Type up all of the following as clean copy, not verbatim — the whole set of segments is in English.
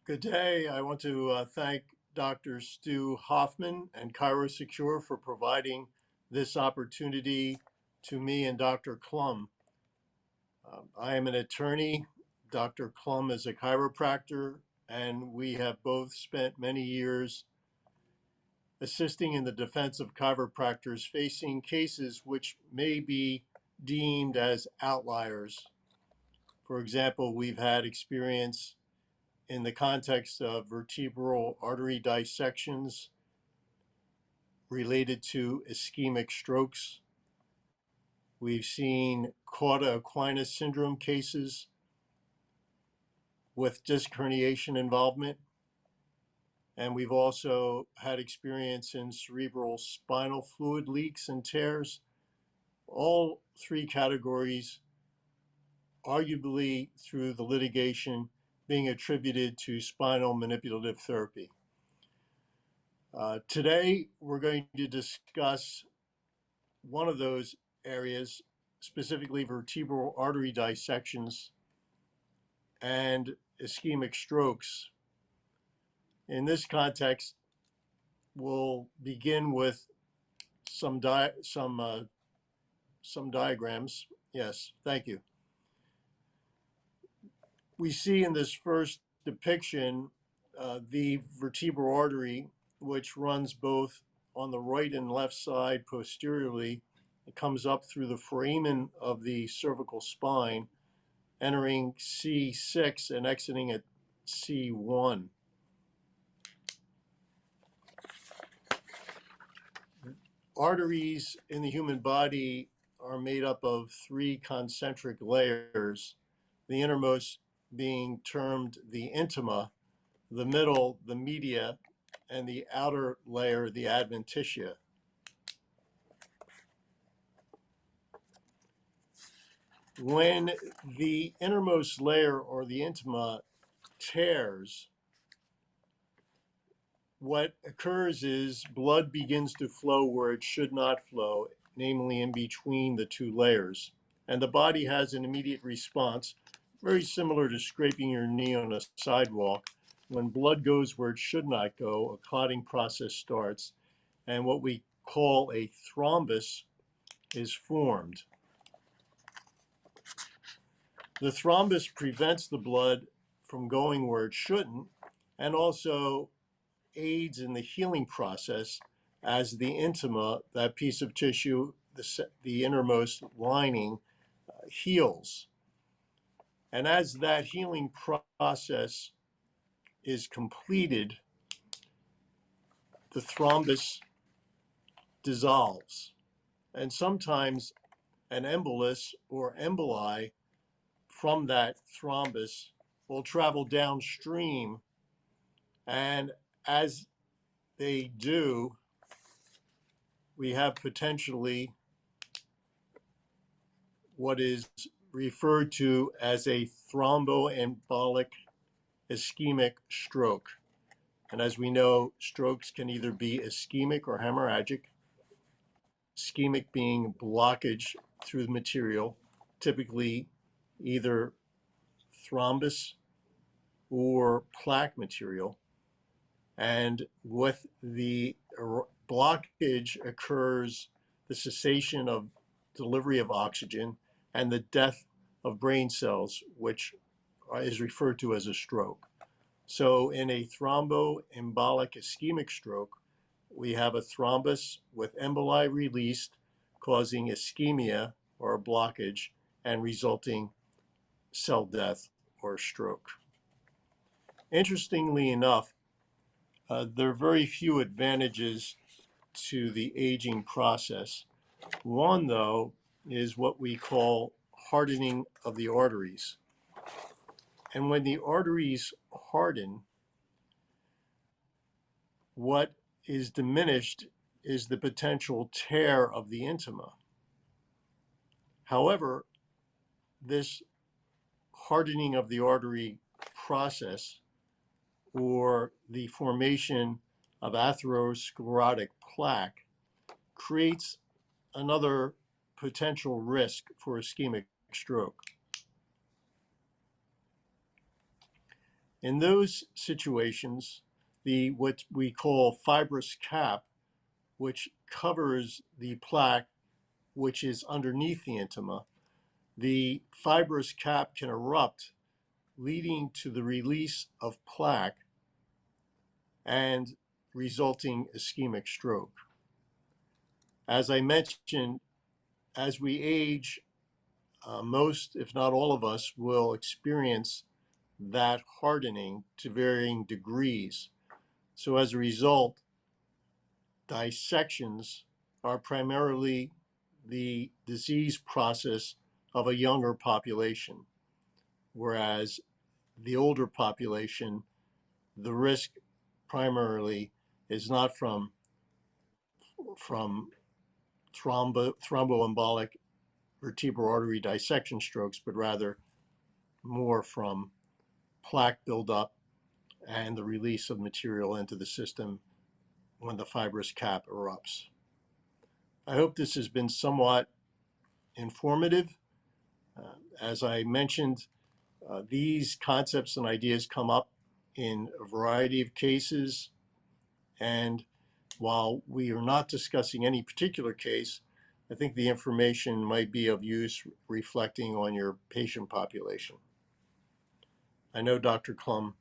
Good day. I want to thank Dr. Stu Hoffman and ChiroSecure for providing this opportunity to me and Dr. Klum. I am an attorney. Dr. Klum is a chiropractor, and we have both spent many years assisting in the defense of chiropractors facing cases which may be deemed as outliers. For example, we've had experience in the context of vertebral artery dissections related to ischemic strokes. We've seen cauda equina syndrome cases with disc herniation involvement. And we've also had experience in cerebral spinal fluid leaks and tears. All three categories, arguably through the litigation, being attributed to spinal manipulative therapy. Today, we're going to discuss one of those areas, specifically vertebral artery dissections and ischemic strokes. In this context, we'll begin with some diagrams. Yes, thank you. We see in this first depiction the vertebral artery, which runs both on the right and left side posteriorly. It comes up through the foramen of the cervical spine, entering C6 and exiting at C1. Arteries in the human body are made up of three concentric layers, the innermost being termed the intima, the middle, the media, and the outer layer, the adventitia. When the innermost layer or the intima tears, what occurs is blood begins to flow where it should not flow, namely in between the two layers. And the body has an immediate response, very similar to scraping your knee on a sidewalk. When blood goes where it should not go, a clotting process starts, and what we call a thrombus is formed. The thrombus prevents the blood from going where it shouldn't, and also aids in the healing process as the intima, that piece of tissue, the innermost lining, heals. And as that healing process is completed, the thrombus dissolves. And sometimes an embolus or emboli from that thrombus will travel downstream. And as they do, we have potentially what is referred to as a thromboembolic ischemic stroke. And as we know, strokes can either be ischemic or hemorrhagic. Ischemic being blockage through the material, typically either thrombus or plaque material. And with the blockage occurs the cessation of delivery of oxygen and the death of brain cells, which is referred to as a stroke. So in a thromboembolic ischemic stroke, we have a thrombus with emboli released, causing ischemia or a blockage and resulting cell death or stroke. Interestingly enough, there are very few advantages to the aging process. One, though, is what we call hardening of the arteries. And when the arteries harden, what is diminished is the potential tear of the intima. However, this hardening of the artery process, or the formation of atherosclerotic plaque, creates another potential risk for ischemic stroke. In those situations, the what we call fibrous cap, which covers the plaque which is underneath the intima, the fibrous cap can erupt, leading to the release of plaque and resulting ischemic stroke. As I mentioned, as we age, most, if not all of us, will experience that hardening to varying degrees. So as a result, dissections are primarily the disease process of a younger population, whereas the older population, the risk primarily is not from thromboembolic vertebral artery dissection strokes, but rather more from plaque buildup and the release of material into the system when the fibrous cap erupts. I hope this has been somewhat informative. As I mentioned, these concepts and ideas come up in a variety of cases, and while we are not discussing any particular case, I think the information might be of use reflecting on your patient population. I know Dr. Klum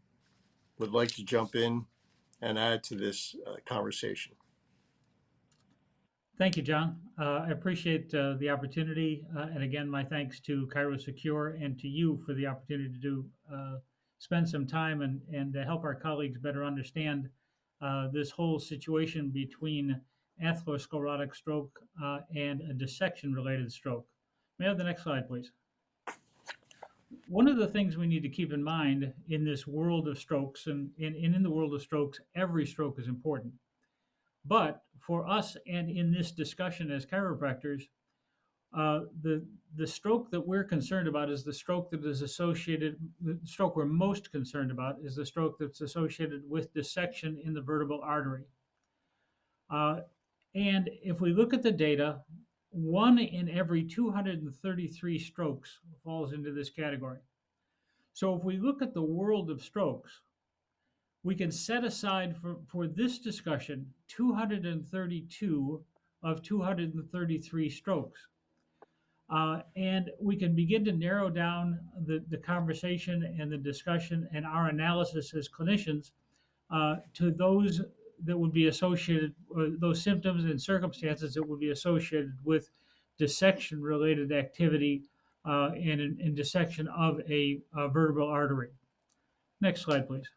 would like to jump in and add to this conversation. Thank you, John. I appreciate the opportunity. And again, my thanks to ChiroSecure and to you for the opportunity to spend some time and help our colleagues better understand this whole situation between atherosclerotic stroke and a dissection-related stroke. May I have the next slide, please? One of the things we need to keep in mind in this world of strokes, and in the world of strokes, every stroke is important. But for us, and in this discussion as chiropractors, the stroke that we're concerned about is the stroke that is associated. The stroke we're most concerned about is the stroke that's associated with dissection in the vertebral artery. And if we look at the data, 1 in every 233 strokes falls into this category. So if we look at the world of strokes, we can set aside for this discussion 232 of 233 strokes. And we can begin to narrow down the conversation and the discussion and our analysis as clinicians to those that would be associated, those symptoms and circumstances that would be associated with dissection-related activity and dissection of a vertebral artery. Next slide, please.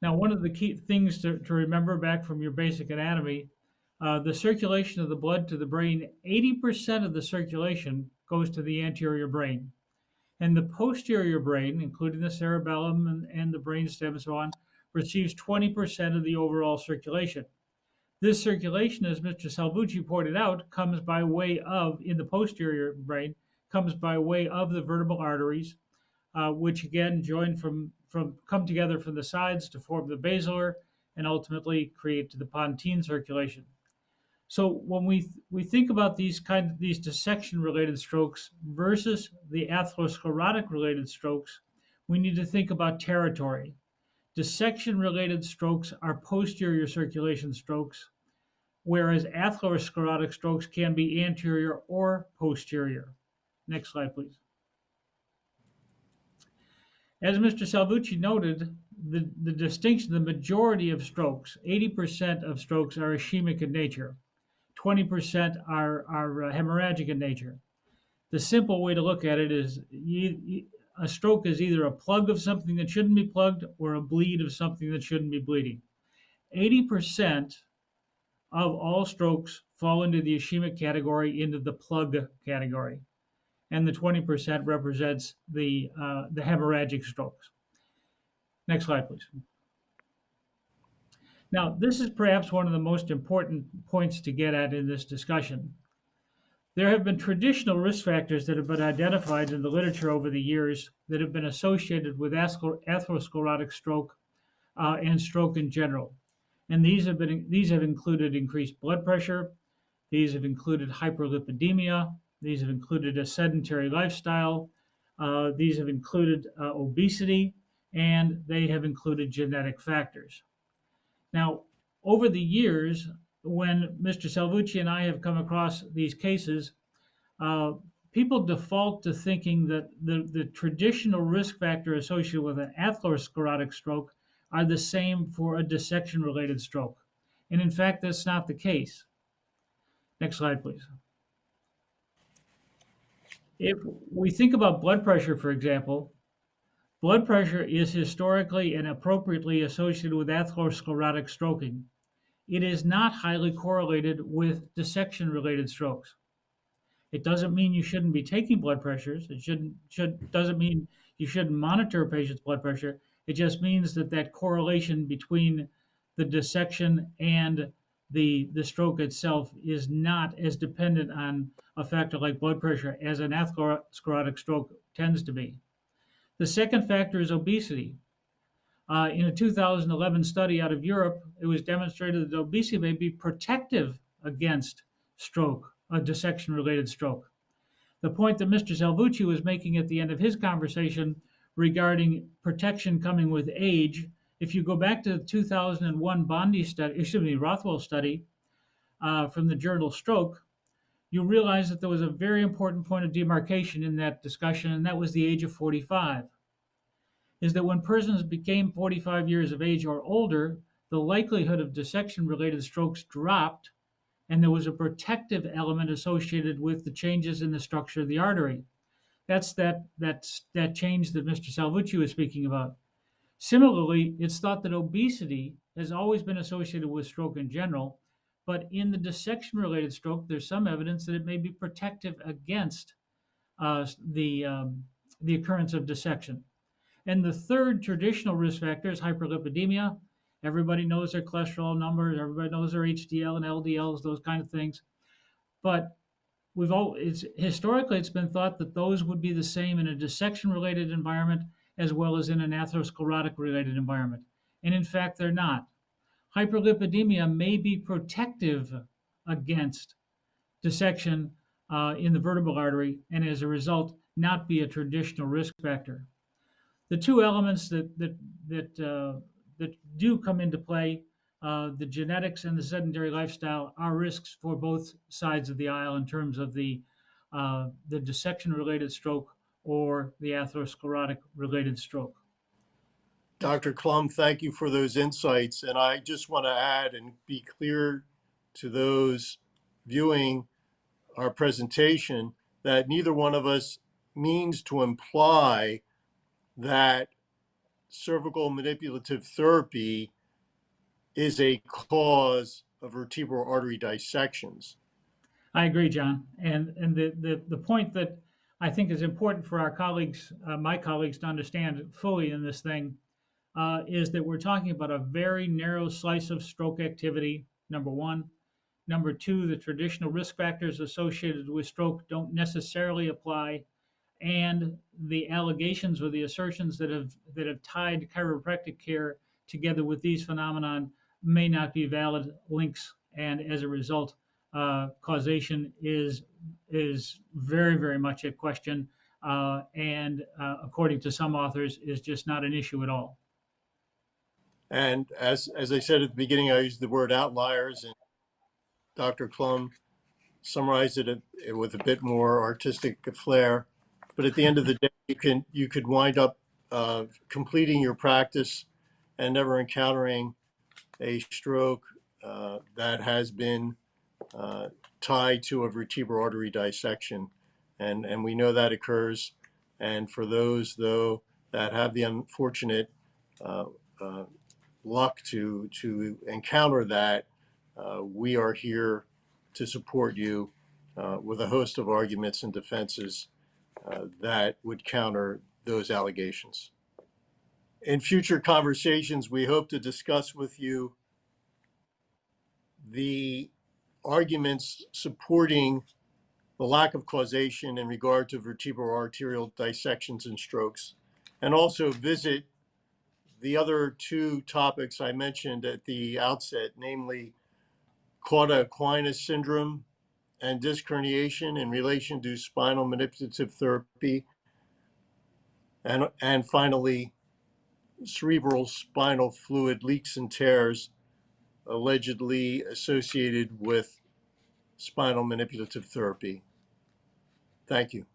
Now, one of the key things to remember back from your basic anatomy, the circulation of the blood to the brain, 80% of the circulation goes to the anterior brain. And the posterior brain, including the cerebellum and the brainstem and so on, receives 20% of the overall circulation. This circulation, as Mr. Salvucci pointed out, comes by way of, in the posterior brain, comes by way of the vertebral arteries, which again come together from the sides to form the basilar and ultimately create the pontine circulation. So when we think about these dissection-related strokes versus the atherosclerotic related strokes, we need to think about territory. Dissection-related strokes are posterior circulation strokes, whereas atherosclerotic strokes can be anterior or posterior. Next slide, please. As Mr. Salvucci noted, the distinction, the majority of strokes, 80% of strokes are ischemic in nature, 20% are hemorrhagic in nature. The simple way to look at it is a stroke is either a plug of something that shouldn't be plugged or a bleed of something that shouldn't be bleeding. 80% of all strokes fall into the ischemic category, into the plug category, and the 20% represents the hemorrhagic strokes. Next slide, please. Now, this is perhaps one of the most important points to get at in this discussion. There have been traditional risk factors that have been identified in the literature over the years that have been associated with atherosclerotic stroke and stroke in general. And these have included increased blood pressure, these have included hyperlipidemia, these have included a sedentary lifestyle, These have included obesity, and they have included genetic factors. Now, over the years, when Mr. Salvucci and I have come across these cases, uh, people default to thinking that the traditional risk factor associated with an atherosclerotic stroke are the same for a dissection related stroke. And in fact, that's not the case. Next slide, please. If we think about blood pressure, for example, blood pressure is historically and appropriately associated with atherosclerotic stroking. It is not highly correlated with dissection related strokes. It doesn't mean you shouldn't be taking blood pressures. It doesn't mean you shouldn't monitor a patient's blood pressure. It just means that that correlation between the dissection and the stroke itself is not as dependent on a factor like blood pressure as an atherosclerotic stroke tends to be. The second factor is obesity. In a 2011 study out of Europe, it was demonstrated that obesity may be protective against stroke, a dissection related stroke. The point that Mr. Salvucci was making at the end of his conversation regarding protection coming with age, if you go back to the 2001 Rothwell study from the journal Stroke, you realize that there was a very important point of demarcation in that discussion, and that was the age of 45. Is that when persons became 45 years of age or older, the likelihood of dissection related strokes dropped, and there was a protective element associated with the changes in the structure of the artery. That's that change that Mr. Salvucci was speaking about. Similarly, it's thought that obesity has always been associated with stroke in general, but in the dissection-related stroke, there's some evidence that it may be protective against uh, the um, the occurrence of dissection. And the third traditional risk factor is hyperlipidemia. Everybody knows their cholesterol numbers. Everybody knows their HDL and LDLs, those kind of things. But it's historically it's been thought that those would be the same in a dissection related environment as well as in an atherosclerotic related environment, and in fact they're not. Hyperlipidemia may be protective against dissection in the vertebral artery, and as a result not be a traditional risk factor. The two elements that do come into play, the genetics and the sedentary lifestyle, are risks for both sides of the aisle in terms of the dissection-related stroke or the atherosclerotic related stroke. Dr. Klum, thank you for those insights. And I just want to add and be clear to those viewing our presentation that neither one of us means to imply that cervical manipulative therapy is a cause of vertebral artery dissections. I agree, John. And the point that I think is important for our colleagues, my colleagues, to understand fully in this thing is that we're talking about a very narrow slice of stroke activity, number one. Number two, the traditional risk factors associated with stroke don't necessarily apply, and the allegations or the assertions that have tied chiropractic care together with these phenomenon may not be valid links, and as a result, causation is very very much at question, and according to some authors, is just not an issue at all. And as I said at the beginning, I used the word outliers, and Dr. Klum summarized it with a bit more artistic flair. But at the end of the day, you could wind up completing your practice and never encountering a stroke that has been tied to a vertebral artery dissection. And we know that occurs. And for those, though, that have the unfortunate uh, uh, luck to encounter that, we are here to support you with a host of arguments and defenses that would counter those allegations. In future conversations, we hope to discuss with you the arguments supporting the lack of causation in regard to vertebral arterial dissections and strokes, and also visit the other two topics I mentioned at the outset, namely cauda equina syndrome and disc herniation in relation to spinal manipulative therapy, And finally, cerebral spinal fluid leaks and tears allegedly associated with spinal manipulative therapy. Thank you.